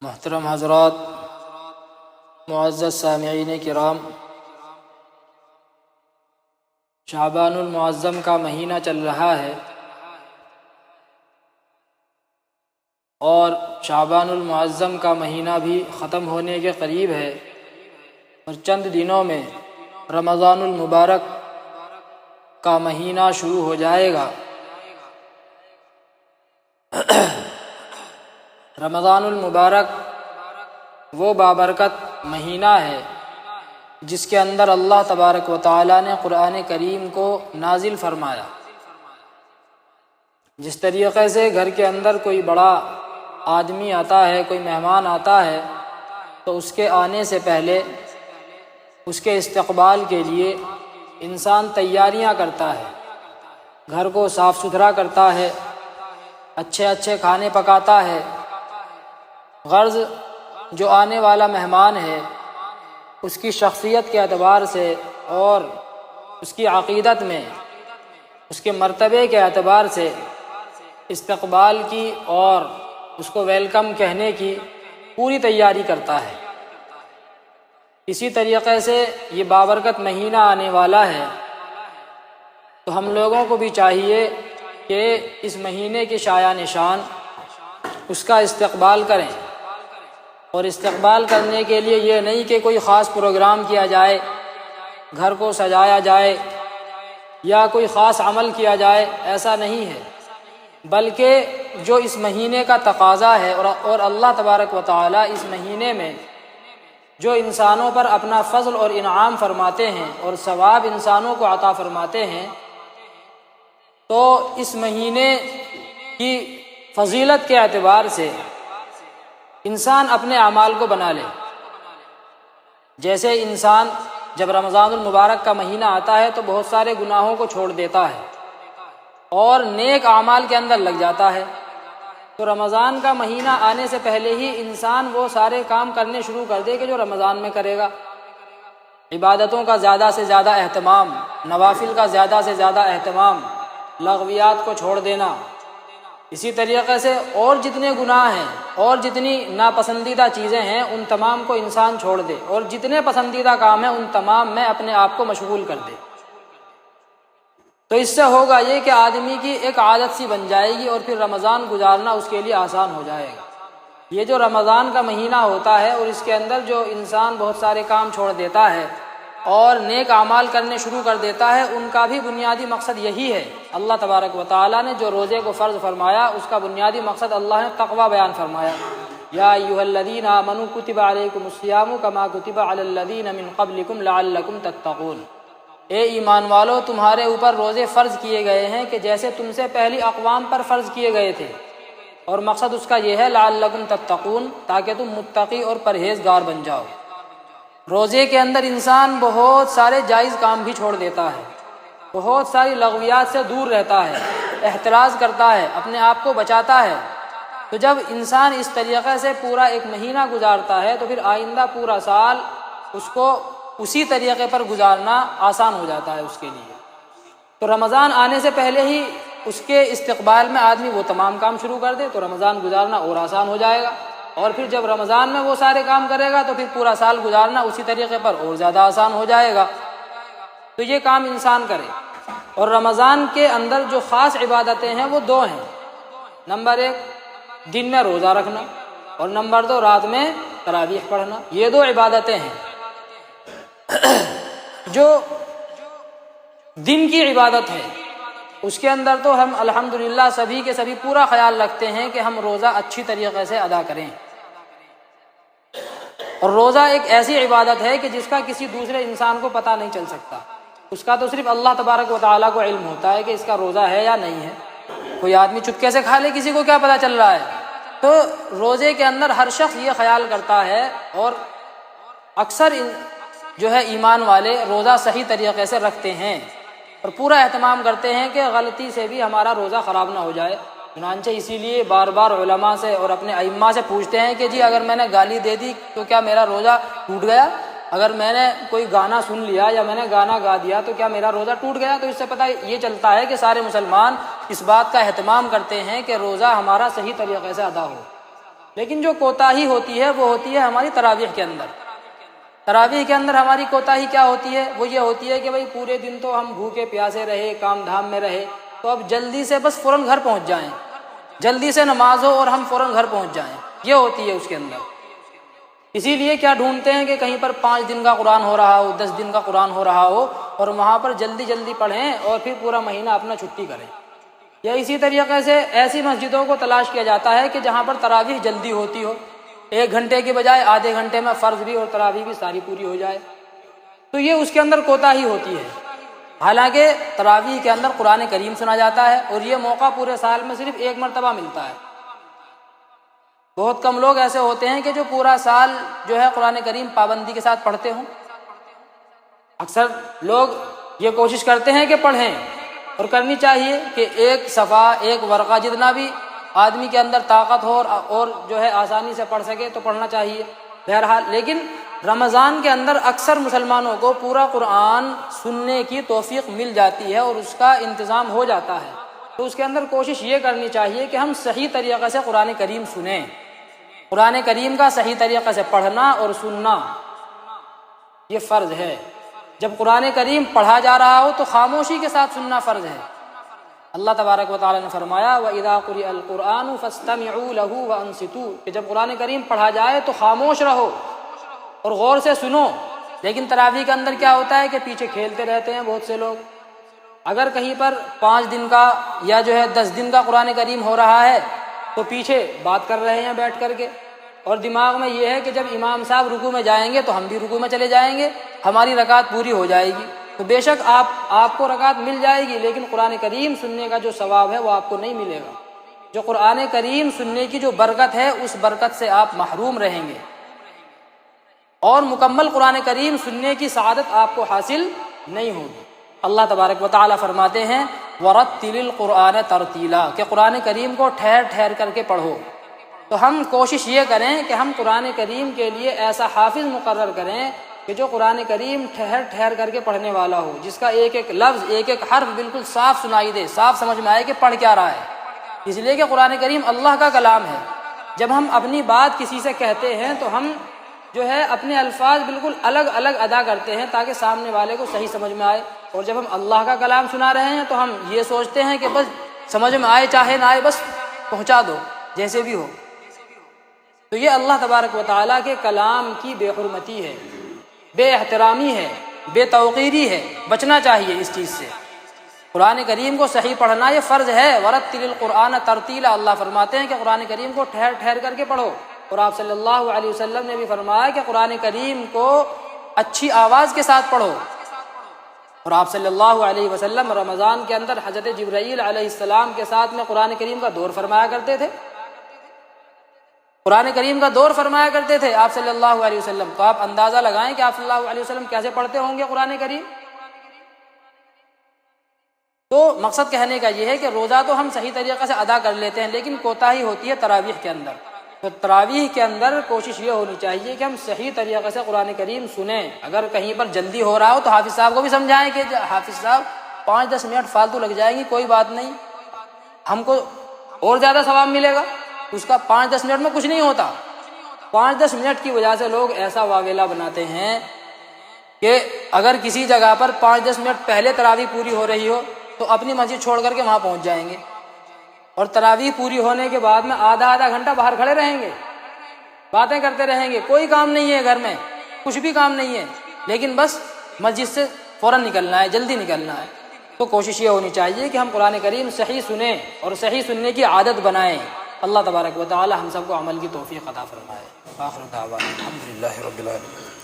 محترم حضرات، معزز سامعین کرام، شعبان المعظم کا مہینہ چل رہا ہے اور شعبان المعظم کا مہینہ بھی ختم ہونے کے قریب ہے اور چند دنوں میں رمضان المبارک کا مہینہ شروع ہو جائے گا۔ رمضان المبارک وہ بابرکت مہینہ ہے جس کے اندر اللہ تبارک و تعالیٰ نے قرآن کریم کو نازل فرمایا۔ جس طریقے سے گھر کے اندر کوئی بڑا آدمی آتا ہے، کوئی مہمان آتا ہے، تو اس کے آنے سے پہلے اس کے استقبال کے لیے انسان تیاریاں کرتا ہے، گھر کو صاف ستھرا کرتا ہے، اچھے اچھے کھانے پکاتا ہے۔ غرض جو آنے والا مہمان ہے اس کی شخصیت کے اعتبار سے اور اس کی عقیدت میں، اس کے مرتبے کے اعتبار سے استقبال کی اور اس کو ویلکم کہنے کی پوری تیاری کرتا ہے۔ اسی طریقے سے یہ بابرکت مہینہ آنے والا ہے تو ہم لوگوں کو بھی چاہیے کہ اس مہینے کے شایان نشان اس کا استقبال کریں، اور استقبال کرنے کے لیے یہ نہیں کہ کوئی خاص پروگرام کیا جائے، گھر کو سجایا جائے یا کوئی خاص عمل کیا جائے، ایسا نہیں ہے، بلکہ جو اس مہینے کا تقاضا ہے اور اللہ تبارک و تعالیٰ اس مہینے میں جو انسانوں پر اپنا فضل اور انعام فرماتے ہیں اور ثواب انسانوں کو عطا فرماتے ہیں، تو اس مہینے کی فضیلت کے اعتبار سے انسان اپنے اعمال کو بنا لے۔ جیسے انسان جب رمضان المبارک کا مہینہ آتا ہے تو بہت سارے گناہوں کو چھوڑ دیتا ہے اور نیک اعمال کے اندر لگ جاتا ہے، تو رمضان کا مہینہ آنے سے پہلے ہی انسان وہ سارے کام کرنے شروع کر دے کہ جو رمضان میں کرے گا۔ عبادتوں کا زیادہ سے زیادہ اہتمام، نوافل کا زیادہ سے زیادہ اہتمام، لغویات کو چھوڑ دینا۔ اسی طریقے سے اور جتنے گناہ ہیں اور جتنی ناپسندیدہ چیزیں ہیں ان تمام کو انسان چھوڑ دے، اور جتنے پسندیدہ کام ہیں ان تمام میں اپنے آپ کو مشغول کر دے۔ تو اس سے ہوگا یہ کہ آدمی کی ایک عادت سی بن جائے گی اور پھر رمضان گزارنا اس کے لیے آسان ہو جائے گا۔ یہ جو رمضان کا مہینہ ہوتا ہے اور اس کے اندر جو انسان بہت سارے کام چھوڑ دیتا ہے اور نیک اعمال کرنے شروع کر دیتا ہے، ان کا بھی بنیادی مقصد یہی ہے۔ اللہ تبارک و تعالیٰ نے جو روزے کو فرض فرمایا اس کا بنیادی مقصد اللہ نے تقوی بیان فرمایا۔ یا ایھا الذین آمنوا کتب علیکم الصیام کما کتب علی الذین من قبلکم لعلکم تتقون۔ اے ایمان والو، تمہارے اوپر روزے فرض کیے گئے ہیں کہ جیسے تم سے پہلی اقوام پر فرض کیے گئے تھے، اور مقصد اس کا یہ ہے لعلکم تتقون، تاکہ تم متقی اور پرہیزگار بن جاؤ۔ روزے کے اندر انسان بہت سارے جائز کام بھی چھوڑ دیتا ہے، بہت ساری لغویات سے دور رہتا ہے، احتراز کرتا ہے، اپنے آپ کو بچاتا ہے۔ تو جب انسان اس طریقے سے پورا ایک مہینہ گزارتا ہے تو پھر آئندہ پورا سال اس کو اسی طریقے پر گزارنا آسان ہو جاتا ہے اس کے لیے۔ تو رمضان آنے سے پہلے ہی اس کے استقبال میں آدمی وہ تمام کام شروع کر دے تو رمضان گزارنا اور آسان ہو جائے گا، اور پھر جب رمضان میں وہ سارے کام کرے گا تو پھر پورا سال گزارنا اسی طریقے پر اور زیادہ آسان ہو جائے گا۔ تو یہ کام انسان کرے۔ اور رمضان کے اندر جو خاص عبادتیں ہیں وہ دو ہیں۔ نمبر ایک دن میں روزہ رکھنا، اور نمبر دو رات میں تراویح پڑھنا۔ یہ دو عبادتیں ہیں۔ جو دن کی عبادت ہے اس کے اندر تو ہم الحمدللہ سبھی کے سبھی پورا خیال رکھتے ہیں کہ ہم روزہ اچھی طریقے سے ادا کریں، اور روزہ ایک ایسی عبادت ہے کہ جس کا کسی دوسرے انسان کو پتہ نہیں چل سکتا، اس کا تو صرف اللہ تبارک و تعالیٰ کو علم ہوتا ہے کہ اس کا روزہ ہے یا نہیں ہے۔ کوئی آدمی چپکے سے کھا لے، کسی کو کیا پتہ چل رہا ہے؟ تو روزے کے اندر ہر شخص یہ خیال کرتا ہے، اور اکثر جو ہے ایمان والے روزہ صحیح طریقے سے رکھتے ہیں اور پورا اہتمام کرتے ہیں کہ غلطی سے بھی ہمارا روزہ خراب نہ ہو جائے۔ چنانچہ اسی لیے بار بار علماء سے اور اپنے ائمہ سے پوچھتے ہیں کہ جی اگر میں نے گالی دے دی تو کیا میرا روزہ ٹوٹ گیا؟ اگر میں نے کوئی گانا سن لیا یا میں نے گانا گا دیا تو کیا میرا روزہ ٹوٹ گیا؟ تو اس سے پتہ یہ چلتا ہے کہ سارے مسلمان اس بات کا اہتمام کرتے ہیں کہ روزہ ہمارا صحیح طریقے سے ادا ہو۔ لیکن جو کوتاہی ہوتی ہے وہ ہوتی ہے ہماری تراویح کے اندر۔ تراویح کے اندر ہماری کوتاہی کیا ہوتی ہے؟ وہ یہ ہوتی ہے کہ بھائی پورے دن تو ہم بھوکے پیاسے رہے، کام دھام میں رہے، تو اب جلدی سے بس فوراً گھر پہنچ جائیں، جلدی سے نماز ہو اور ہم فوراً گھر پہنچ جائیں، یہ ہوتی ہے اس کے اندر۔ اسی لیے کیا ڈھونڈتے ہیں کہ کہیں پر 5 دن کا قرآن ہو رہا ہو، 10 دن کا قرآن ہو رہا ہو، اور وہاں پر جلدی جلدی پڑھیں اور پھر پورا مہینہ اپنا چھٹی کریں۔ یا اسی طریقے سے ایسی مسجدوں کو تلاش کیا جاتا ہے کہ جہاں پر تراویح جلدی ہوتی ہو، 1 گھنٹے کی بجائے آدھے گھنٹے میں فرض بھی اور تراویح بھی ساری پوری ہو جائے، تو یہ اس کے اندر کوتاہی ہوتی ہے۔ حالانکہ تراویح کے اندر قرآن کریم سنا جاتا ہے، اور یہ موقع پورے سال میں صرف 1 مرتبہ ملتا ہے۔ بہت کم لوگ ایسے ہوتے ہیں کہ جو پورا سال جو ہے قرآن کریم پابندی کے ساتھ پڑھتے ہوں۔ اکثر لوگ یہ کوشش کرتے ہیں کہ پڑھیں، اور کرنی چاہیے کہ 1 صفحہ 1 ورقہ جتنا بھی آدمی کے اندر طاقت ہو اور جو ہے آسانی سے پڑھ سکے تو پڑھنا چاہیے بہرحال۔ لیکن رمضان کے اندر اکثر مسلمانوں کو پورا قرآن سننے کی توفیق مل جاتی ہے اور اس کا انتظام ہو جاتا ہے، تو اس کے اندر کوشش یہ کرنی چاہیے کہ ہم صحیح طریقے سے قرآن کریم سنیں۔ قرآن کریم کا صحیح طریقے سے پڑھنا اور سننا یہ فرض ہے۔ جب قرآن کریم پڑھا جا رہا ہو تو خاموشی کے ساتھ سننا فرض ہے۔ اللہ تبارک و تعالیٰ نے فرمایا وَإِذَا قُرِئَ الْقُرْآنُ فَاسْتَمِعُوا لَهُ وَأَنصِتُوا، کہ جب قرآن کریم پڑھا جائے تو خاموش رہو اور غور سے سنو۔ لیکن تراویح کے اندر کیا ہوتا ہے کہ پیچھے کھیلتے رہتے ہیں بہت سے لوگ۔ اگر کہیں پر 5 دن کا یا جو ہے 10 دن کا قرآن کریم ہو رہا ہے تو پیچھے بات کر رہے ہیں بیٹھ کر کے، اور دماغ میں یہ ہے کہ جب امام صاحب رکوع میں جائیں گے تو ہم بھی رکوع میں چلے جائیں گے، ہماری رکعت پوری ہو جائے گی۔ تو بے شک آپ کو رکعت مل جائے گی، لیکن قرآن کریم سننے کا جو ثواب ہے وہ آپ کو نہیں ملے گا۔ جو قرآن کریم سننے کی جو برکت ہے اس برکت سے آپ محروم رہیں گے، اور مکمل قرآن کریم سننے کی سعادت آپ کو حاصل نہیں ہوگی۔ اللہ تبارک و تعالیٰ فرماتے ہیں وَرَتِّلِ الْقُرْآنَ تَرْتِيلًا، کہ قرآن کریم کو ٹھہر ٹھہر کر کے پڑھو۔ تو ہم کوشش یہ کریں کہ ہم قرآن کریم کے لیے ایسا حافظ مقرر کریں کہ جو قرآن کریم ٹھہر ٹھہر کر کے پڑھنے والا ہو، جس کا ایک ایک لفظ ایک ایک حرف بالکل صاف سنائی دے، صاف سمجھ میں آئے کہ پڑھ کیا رہا ہے۔ اس لیے کہ قرآن کریم اللہ کا کلام ہے۔ جب ہم اپنی بات کسی سے کہتے ہیں تو ہم جو ہے اپنے الفاظ بالکل الگ الگ ادا کرتے ہیں تاکہ سامنے والے کو صحیح سمجھ میں آئے، اور جب ہم اللہ کا کلام سنا رہے ہیں تو ہم یہ سوچتے ہیں کہ بس سمجھ میں آئے چاہے نہ آئے، بس پہنچا دو جیسے بھی ہو۔ تو یہ اللہ تبارک و تعالیٰ کے کلام کی بے حرمتی ہے، بے احترامی ہے، بے توقیری ہے، بچنا چاہیے اس چیز سے۔ قرآن کریم کو صحیح پڑھنا یہ فرض ہے۔ وَرَتِّلِ الْقُرْآنَ تَرْتِيلًا، اللہ فرماتے ہیں کہ قرآن کریم کو ٹھہر ٹھہر کر کے پڑھو، اور آپ صلی اللہ علیہ وسلم نے بھی فرمایا کہ قرآن کریم کو اچھی آواز کے ساتھ پڑھو۔ اور آپ صلی اللہ علیہ وسلم رمضان کے اندر حضرت جبرائیل علیہ السلام کے ساتھ میں قرآن کریم کا دور فرمایا کرتے تھے، قرآن کریم کا دور فرمایا کرتے تھے آپ صلی اللہ علیہ وسلم۔ تو آپ اندازہ لگائیں کہ آپ صلی اللہ علیہ وسلم کیسے پڑھتے ہوں گے قرآن کریم۔ تو مقصد کہنے کا یہ ہے کہ روزہ تو ہم صحیح طریقے سے ادا کر لیتے ہیں، لیکن کوتاہی ہوتی ہے تراویح کے اندر۔ تو تراویح کے اندر کوشش یہ ہونی چاہیے کہ ہم صحیح طریقے سے قرآن کریم سنیں۔ اگر کہیں پر جلدی ہو رہا ہو تو حافظ صاحب کو بھی سمجھائیں کہ حافظ صاحب 5-10 منٹ فالتو لگ جائیں گی، کوئی بات نہیں، ہم کو اور زیادہ ثواب ملے گا۔ اس کا 5-10 منٹ میں کچھ نہیں ہوتا۔ 5-10 منٹ کی وجہ سے لوگ ایسا واویلا بناتے ہیں کہ اگر کسی جگہ پر 5-10 منٹ پہلے تراویح پوری ہو رہی ہو تو اپنی مسجد چھوڑ کر کے وہاں پہنچ جائیں گے، اور تراویح پوری ہونے کے بعد میں آدھا گھنٹہ باہر کھڑے رہیں گے، باتیں کرتے رہیں گے، کوئی کام نہیں ہے گھر میں، کچھ بھی کام نہیں ہے، لیکن بس مسجد سے فوراً نکلنا ہے، جلدی نکلنا ہے۔ تو کوشش یہ ہونی چاہیے کہ ہم قرآن کریم صحیح سنیں اور صحیح سننے کی عادت بنائیں۔ اللہ تبارک و تعالی ہم سب کو عمل کی توفیق عطا فرمائے۔ آخر دعوانا الحمدللہ رب العالمین۔